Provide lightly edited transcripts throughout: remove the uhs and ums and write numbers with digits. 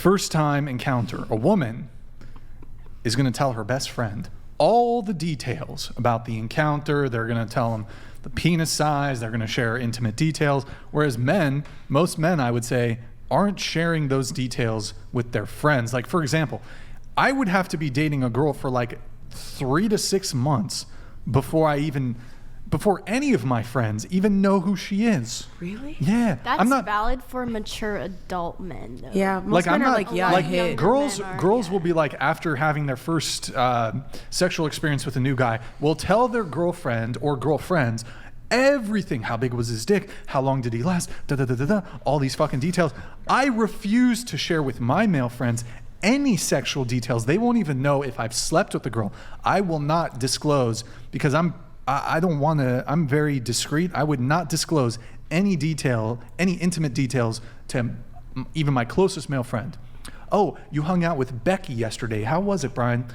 first time encounter, a woman is going to tell her best friend all the details about the encounter. They're going to tell them the penis size. They're going to share intimate details. Whereas most men, I would say, aren't sharing those details with their friends. Like, for example, I would have to be dating a girl for like 3 to 6 months before any of my friends even know who she is. Really? Yeah. That's valid for mature adult men, though. Yeah, most men are like, yeah, like hit. girls will be like, after having their first sexual experience with a new guy, will tell their girlfriend or girlfriends everything. How big was his dick? How long did he last? All these fucking details. I refuse to share with my male friends any sexual details. They won't even know if I've slept with the girl. I will not disclose because I don't want to. I'm very discreet. I would not disclose any intimate details to even my closest male friend. Oh, you hung out with Becky yesterday. How was it, Brian?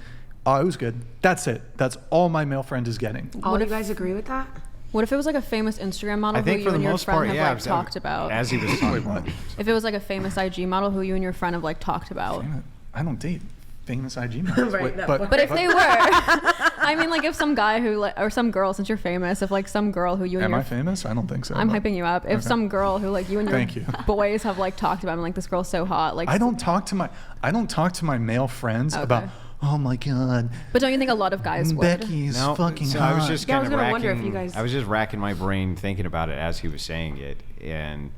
Oh, it was good. That's it. That's all my male friend is getting. All you guys agree with that? What if it was like a famous Instagram model who you and your friend have like talked about? As he was talking about. If it was like a famous IG model who you and your friend have like talked about. I don't date famous IG models. Right, but if they were, I mean, like if some guy or some girl, since you're famous, if like some girl who you and Am I famous? I don't think so. I'm hyping you up. If some girl who like you and your boys have like talked about, I'm like, this girl's so hot. Like I don't talk to my male friends about. Oh my God! But don't you think a lot of guys would? Becky's fucking hot. I was just kind of wonder if you guys. I was just racking my brain thinking about it as he was saying it, and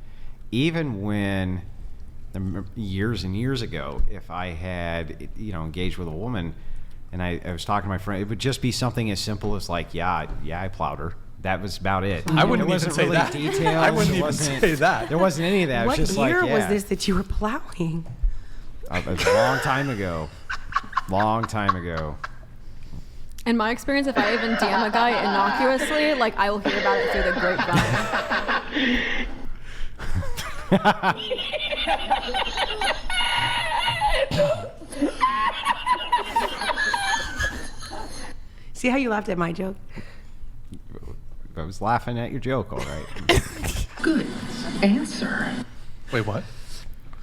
even when years and years ago, if I had engaged with a woman, and I was talking to my friend, it would just be something as simple as like, yeah, I plowed her. That was about it. I wouldn't even say that. Details. I wouldn't even say that. There wasn't any of that. What it was just year like, was this that you were plowing? A long time ago. Long time ago. In my experience, if I even DM a guy innocuously, like I will hear about it through the grapevine. See how you laughed at my joke? I was laughing at your joke, all right. Good answer. Wait, what?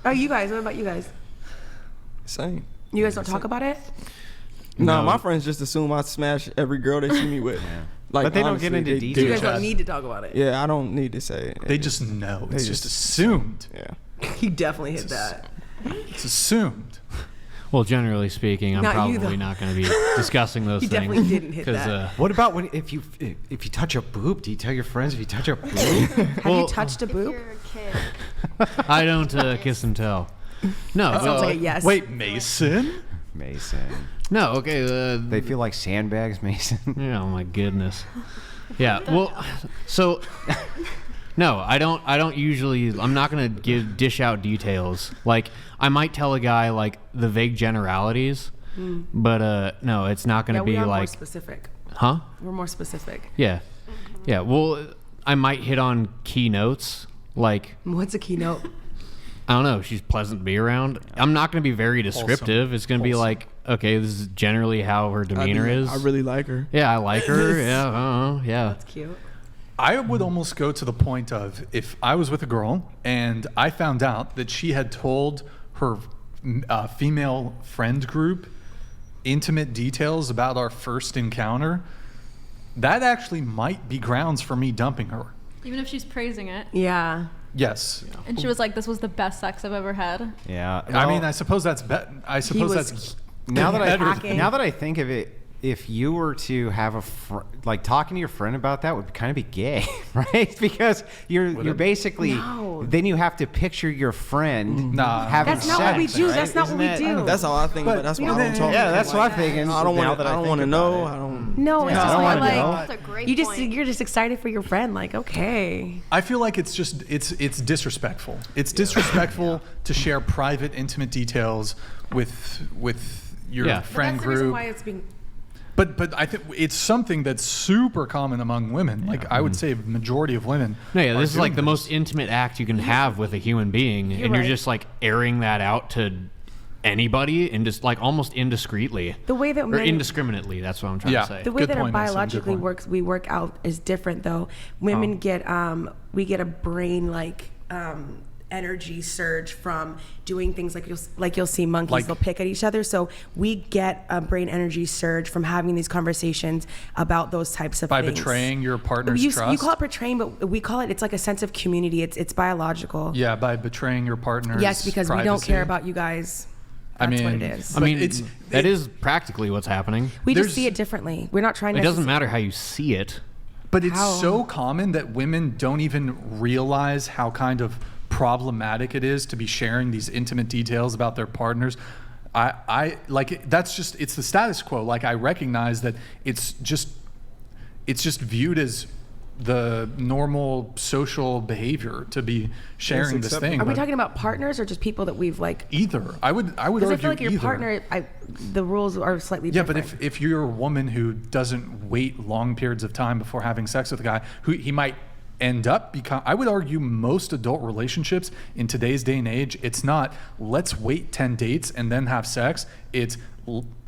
Oh, you guys. What about you guys? Same. You guys don't talk about it? No, my friends just assume I smash every girl they see me with. Yeah. Like, but they honestly, don't get into detail. You guys don't need to talk about it. Yeah, I don't need to say it. They just know. It's just assumed. Yeah. He definitely hit that. It's assumed. Well, generally speaking, I'm probably not going to be discussing those he things. He definitely didn't hit that. What about if you touch a boob? Do you tell your friends if you touch a boob? Have you touched a boob? If you're a kid. I don't kiss and tell. No. That sounds like a yes. Wait, Mason? No, okay. They feel like sandbags, Mason. Yeah, oh my goodness. Yeah, well, so no, I don't usually. I'm not gonna dish out details. Like I might tell a guy like the vague generalities, but no, it's not gonna be we are like more specific. Huh? We're more specific. Yeah, yeah. Well, I might hit on keynotes. Like what's a keynote? I don't know. She's pleasant to be around. I'm not going to be very descriptive. It's going to be like, okay, this is generally how her demeanor is. I really like her. Yeah, I like her. Yeah, yeah. That's cute. I would almost go to the point of if I was with a girl and I found out that she had told her female friend group intimate details about our first encounter, that actually might be grounds for me dumping her. Even if she's praising it. Yeah. Yes. And she was like, "This was the best sex I've ever had." Yeah. Well, I mean, I suppose that's now that I think of it, if you were to have like talking to your friend about that would kind of be gay, right? Because you're basically then you have to picture your friend having that's sex. Not what we do. Right? That's not what we do. That's all I think. But that's why I don't talk. Yeah, that's what I'm thinking. I don't want to know. I don't. No, it's just more like That's a great point. you're just excited for your friend. Like, okay. I feel like it's disrespectful. It's disrespectful to share private, intimate details with your friend But that's group. the reason why it's being. But I think it's something that's super common among women. Like I would say, majority of women. No, yeah, this is like the most intimate act you can have with a human being, and you're just like airing that out to anybody and just like almost indiscreetly. The way that or indiscriminately. That's what I'm trying to say. The way that it biologically works, we work out is different though. Women get we get a brain like energy surge from doing things like you'll see monkeys, Like- they'll pick at each other. So we get a brain energy surge from having these conversations about those types of By things. betraying your partner's You trust. call it betraying, but we call it's like a sense of community. It's biological. Yeah, by betraying your partner's Yes, because we don't privacy. care about you guys. I That's what mean, it is. I mean, it's- that is practically what's happening. We there's- just see it differently. We're not trying to. It doesn't matter how you see it. But it's How? so common that women don't even realize how kind of problematic it is to be sharing these intimate details about their partners. I like that's just it's the status quo. Like I recognize that it's just viewed as the normal social behavior to be sharing this thing. Are we but talking about partners or just people that we've like? either? I would argue Because I feel like your either. partner, the rules are slightly Yeah, different. but if you're a woman who doesn't wait long periods of time before having sex with a guy, who he might end up become, I would argue most adult relationships in today's day and age, it's not let's wait 10 dates and then have sex. It's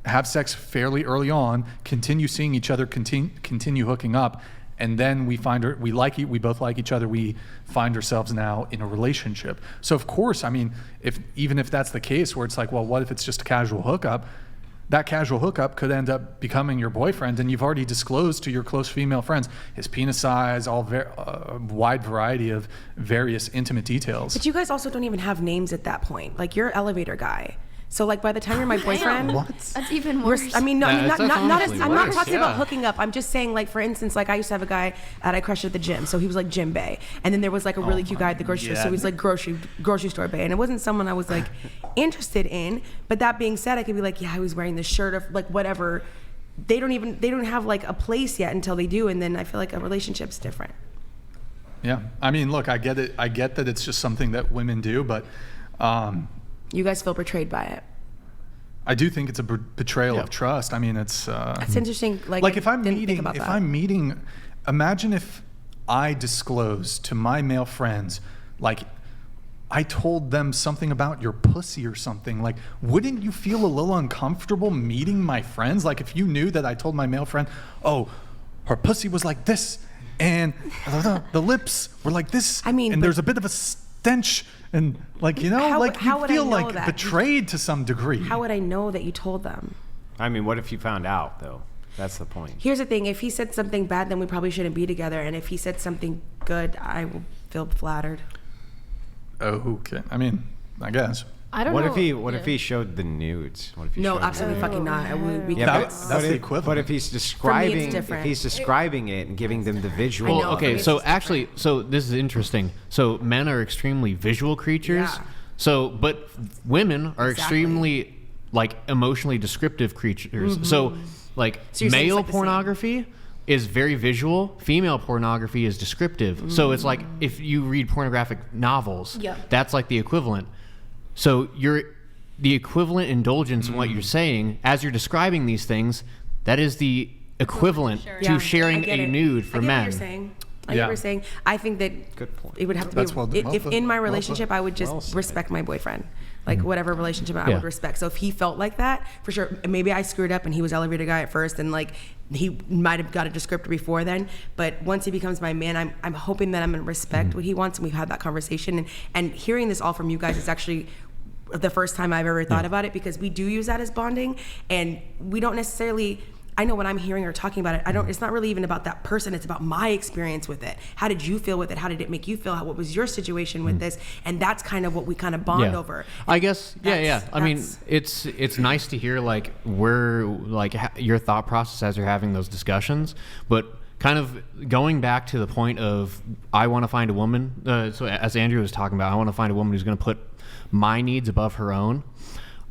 have sex fairly early on, continue seeing each other, continue hooking up, and then we both like each other, we find ourselves now in a relationship. So of course, I mean, even if that's the case where it's like, well, what if it's just a casual hookup? That casual hookup could end up becoming your boyfriend, and you've already disclosed to your close female friends his penis size, a wide variety of various intimate details. But you guys also don't even have names at that point. Like you're an elevator guy. So like by the time you're my boyfriend, That's even we're, worse. I mean, no, I mean, That's not honestly I'm not worse, talking about yeah. hooking up. I'm just saying, like, for instance, like I used to have a guy that I crushed at the gym. So he was like Gym Bay. And then there was like a really cute guy at the grocery store. So he was like grocery store Bay. And it wasn't someone I was like interested in. But that being said, I could be like, yeah, I was wearing this shirt of like whatever. They don't have like a place yet until they do. And then I feel like a relationship's different. Yeah, I mean, look, I get it. I get that it's just something that women do, but You guys feel betrayed by it. I do think it's a betrayal Yeah. of trust. I mean, it's It's interesting. Like if I I'm didn't think meeting, about if that. I'm meeting, imagine if I disclosed to my male friends, like I told them something about your pussy or something. Like, wouldn't you feel a little uncomfortable meeting my friends? Like, if you knew that I told my male friend, oh, her pussy was like this, and the lips were like this, I mean, and but- there's a bit of a stench, and like, you know, How- like how you would I feel know like that? betrayed to some degree. How would I know that you told them? I mean, what if you found out though? That's the point. Here's the thing: if he said something bad, then we probably shouldn't be together. And if he said something good, I will feel flattered. Oh, okay. I mean, I guess. I don't What know. if he showed the nudes? What if he No, showed absolutely fucking not. We Yeah, That- but, that's but the if, equivalent. But if he's describing, different. if he's describing it and giving them the visual, I Well, know, okay, it's so just actually, so this is interesting. So men are extremely visual creatures. Yeah. So, but women are Exactly. extremely like emotionally descriptive creatures. So, like So you're saying it's male like the same. pornography is very visual. Female pornography is descriptive. So it's like if you read pornographic novels, Yep. that's like the equivalent. So the equivalent indulgence in what you're saying as you're describing these things, that is the equivalent to Yeah, sharing I get a it. nude for I get men. What you're saying. I get Yeah. what you're saying. I think that Good point. it would have to That's be well- if well in my put. relationship I would just Well said. respect my boyfriend. Like whatever relationship I Yeah. would respect. So if he felt like that, for sure, maybe I screwed up and he was elevator guy at first and like he might have got a descriptor before then, but once he becomes my man, I'm hoping that I'm going to respect what he wants, and we've had that conversation, and hearing this all from you guys is actually the first time I've ever thought about it, because we do use that as bonding, and we don't necessarily, I know when I'm hearing or talking about it, it's not really even about that person, it's about my experience with it. How did you feel with it? How did it make you feel? What was your situation with this? And that's kind of what we kind of bond over. I guess, yeah. I mean, That's- it's nice to hear like where like your thought process as you're having those discussions, but kind of going back to the point of I want to find a woman. So as Andrew was talking about, I want to find a woman who's going to put my needs above her own.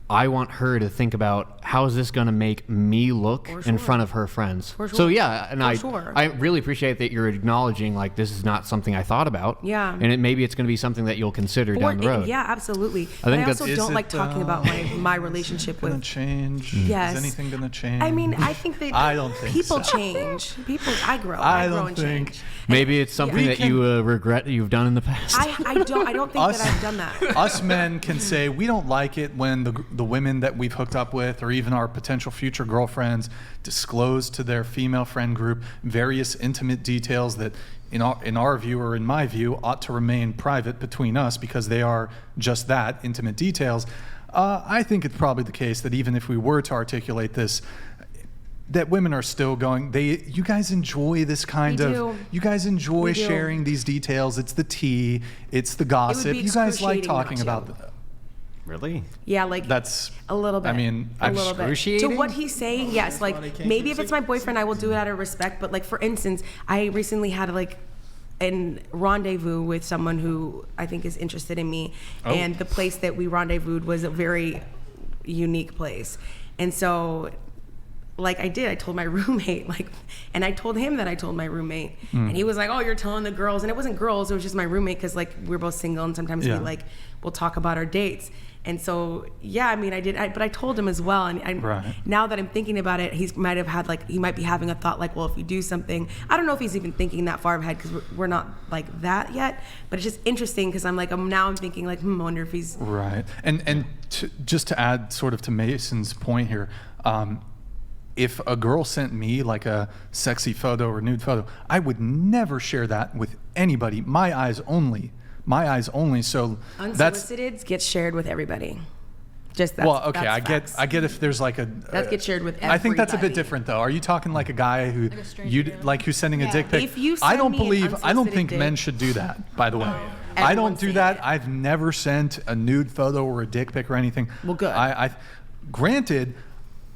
I want her to think about how is this going to make me look in front of her friends. For So sure. yeah, and For sure. I really appreciate that you're acknowledging like this is not something I thought about. Yeah. And maybe it's going to be something that you'll consider down the road. Yeah, absolutely. I think I also that's- don't Is like it, talking about my relationship Gonna with. change? Yes. Is anything gonna change? I mean, I think that I don't think people so. change. I grow. I grow don't and think- change. Maybe it's something We that can- you regret that you've done in the past. I don't think Us- that I've done that. Us men can say we don't like it when the women that we've hooked up with, or even our potential future girlfriends, disclose to their female friend group various intimate details that, in our view or in my view, ought to remain private between us because they are just that, intimate details. I think it's probably the case that even if we were to articulate this, that women are still going, you guys enjoy this kind of, you guys enjoy sharing these details. It's the tea, it's the gossip. You guys like talking about the, Really? Yeah, like that's a little bit. I mean, a little bit. excruciating? To what he's saying, yes. Like maybe if it's my boyfriend, I will do it out of respect. But like for instance, I recently had like a rendezvous with someone who I think is interested in me, and the place that we rendezvoused was a very unique place, and so. Like I told my roommate, and I told him that I told my roommate, and he was like, "Oh, you're telling the girls," and it wasn't girls, it was just my roommate, because like we're both single, and sometimes we'll talk about our dates, and so yeah, I mean, but I told him as well, and now that I'm thinking about it, he might be having a thought like, well, if we do something, I don't know if he's even thinking that far ahead because we're not like that yet, but it's just interesting because I'm thinking like, I wonder if he's right, and just to add sort of to Mason's point here. If a girl sent me like a sexy photo or nude photo, I would never share that with anybody. My eyes only. So unsolicited gets shared with everybody. Just that's, well, okay. that's I get if there's like a that gets shared with everybody. I think that's a bit different though. Are you talking like a guy who who's sending a dick pic? If you I send don't me an I don't think unsolicited men dick- should do that. By the way, I don't Everyone's do saying that. it. I've never sent a nude photo or a dick pic or anything. Well, good. Granted,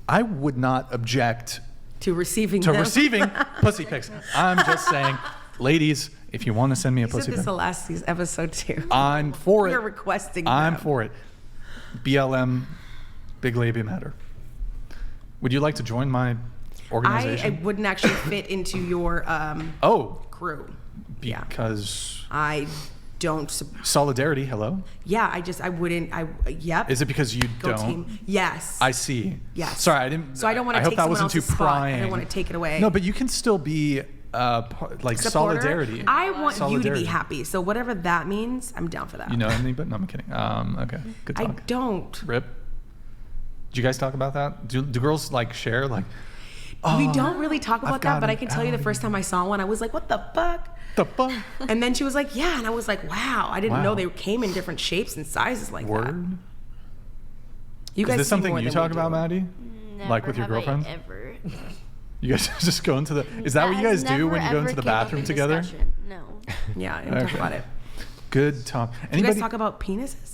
I would not object to receiving pussy pics. I'm just saying, ladies, if you want to send me a You pussy said this pic, the last episode too. I'm for it. You're requesting I'm them. for it. BLM, Big Labia Matter. Would you like to join my I organization? wouldn't actually fit into your crew. Because I don't. solidarity. Hello. Yeah, I wouldn't. Yep. Is it because you Go don't? team. Yes. I see. Yes. Sorry, I didn't. So I don't want to hope take that someone wasn't too else's spot. I prying. don't want to take it away. No, but you can still be like Supporter. solidarity. I want you to Solidarity. be happy. So whatever that means, I'm down for that. You know anything? But no, I'm kidding. Okay, good I talk. don't. Rip. Did you guys talk about that? Do girls like share like? We don't really talk about that, but I gotten can tell you the outed. first time I saw one, I was like, what the fuck? The fuck? And then she was like, yeah. And I was like, wow. I didn't know they came in different shapes and sizes like that. Word. You guys Is this see something more you than talk we about, do. Maddie? Never Like with your have I girlfriend? ever. You guys just go into the. Is that what you guys do when you go into the bathroom together? No. Yeah, I didn't talk about it. Good talk. Do you Anybody? guys talk about penises?